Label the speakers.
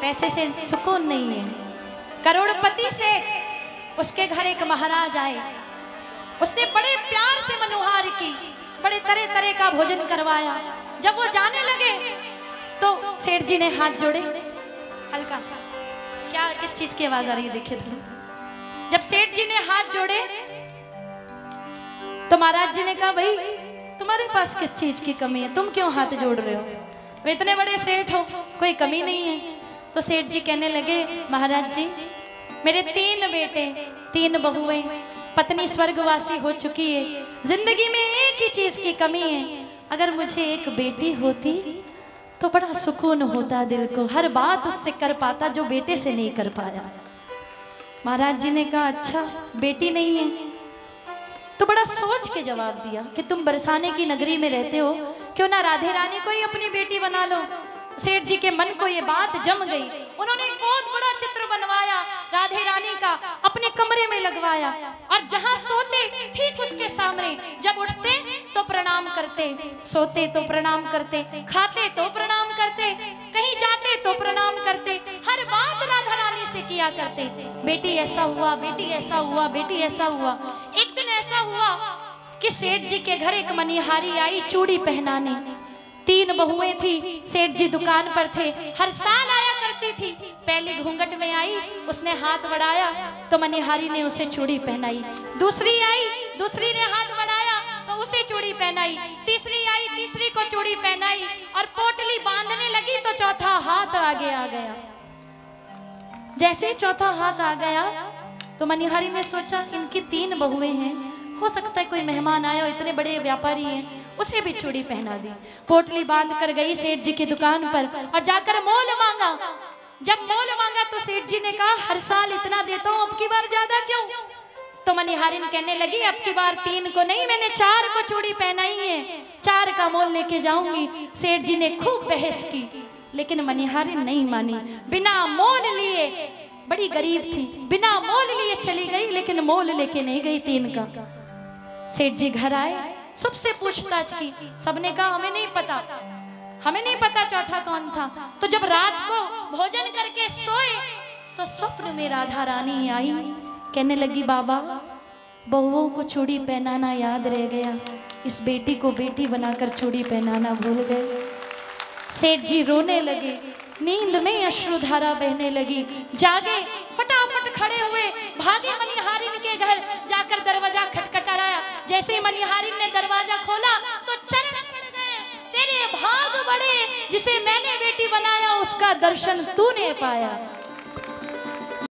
Speaker 1: पैसे से सुकून नहीं है। करोड़पति से उसके घर एक महाराज आए, उसने बड़े प्यार से मनोहार की, बड़े तरह तरह का भोजन करवाया। जब वो जाने लगे तो सेठ जी ने हाथ जोड़े। हल्का क्या किस चीज की आवाज आ रही है देखिए थोड़ी। जब सेठ जी ने हाथ जोड़े तो महाराज जी ने कहा, भाई तुम्हारे पास किस चीज की कमी है, तुम क्यों हाथ जोड़ रहे हो, वे इतने बड़े सेठ हो, कोई कमी नहीं है। तो सेठ जी कहने लगे, महाराज जी मेरे 3 बेटे 3 बहुएं, पत्नी स्वर्गवासी हो चुकी है, जिंदगी में एक ही चीज की कमी है, अगर मुझे एक बेटी होती तो बड़ा सुकून होता दिल को, हर बात उससे कर पाता जो बेटे से नहीं कर पाया। महाराज जी ने कहा, अच्छा बेटी नहीं है? तो बड़ा सोच के जवाब दिया कि तुम बरसाने की नगरी में रहते हो, क्यों ना राधे रानी को ही अपनी बेटी बना लो। सेठ जी के मन को ये बात जम गई। उन्होंने एक बहुत बड़ा चित्र बनवाया राधे रानी का, अपने कमरे में लगवाया, और जहां सोते ठीक उसके सामने, जब उठते तो प्रणाम करते, सोते तो प्रणाम करते, खाते तो प्रणाम करते, कहीं जाते तो प्रणाम करते, हर बात राधा रानी से किया करते। बेटी ऐसा हुआ, बेटी ऐसा हुआ, बेटी ऐसा हुआ। एक दिन ऐसा हुआ कि सेठ जी के घर एक मनिहारी आई चूड़ी पहनाने। 3 बहुएं थी, सेठ जी दुकान पर थे, हर साल आया करती थी। पहली घूंघट में आई, उसने हाथ बढ़ाया तो मनिहारी ने उसे चूड़ी पहनाई। दूसरी आई, दूसरी ने हाथ बढ़ाया तो उसे चूड़ी पहनाई। तीसरी आई, तीसरी को चूड़ी पहनाई, और पोटली बांधने लगी तो चौथा हाथ आगे आ गया। जैसे चौथा हाथ आ गया तो मनिहारी ने सोचा, इनकी 3 बहुएं हैं, हो सकता है कोई मेहमान आया हो, इतने बड़े व्यापारी हैं, उसे भी चूड़ी पहना दी। पोटली बांध कर गई सेठ जी की दुकान पर और जाकर मोल मांगा। जब मोल मांगा तो सेठ जी ने कहा, हर साल इतना देता हूँ, अब की बार ज्यादा क्यों? तो मनिहारिन कहने लगी, अब की बार 3 को नहीं, मैंने 4 को चूड़ी पहनाई है, 4 का मोल लेके जाऊंगी। सेठ जी ने खूब बहस की, लेकिन मनिहारिन नहीं मानी। बिना मोल लिए, बड़ी गरीब थी, बिना मोल लिए चली गई, लेकिन मोल लेके नहीं गई 3 का। सेठ जी घर आए, सबसे पूछताछ की, सबने कहा हमें नहीं पता, हमें नहीं पता चौथा कौन था। तो जब रात को भोजन करके सोए तो स्वप्न में राधा रानी आई, कहने लगी, बाबा बहुओं को चूड़ी पहनाना याद रह गया, इस बेटी को बेटी बनाकर चूड़ी पहनाना भूल गए। सेठ जी रोने लगे, नींद में अश्रुधारा बहने लगी। जागे, फटाफट खड़े हुए, भागे मनिहारिन के घर, जाकर दरवाजा खटखटाया। जैसे ही मनिहारिन ने दरवाजा खोला तो चरण पड़ गए, तेरे भाग बड़े, जिसे मैंने बेटी बनाया उसका दर्शन तूने पाया।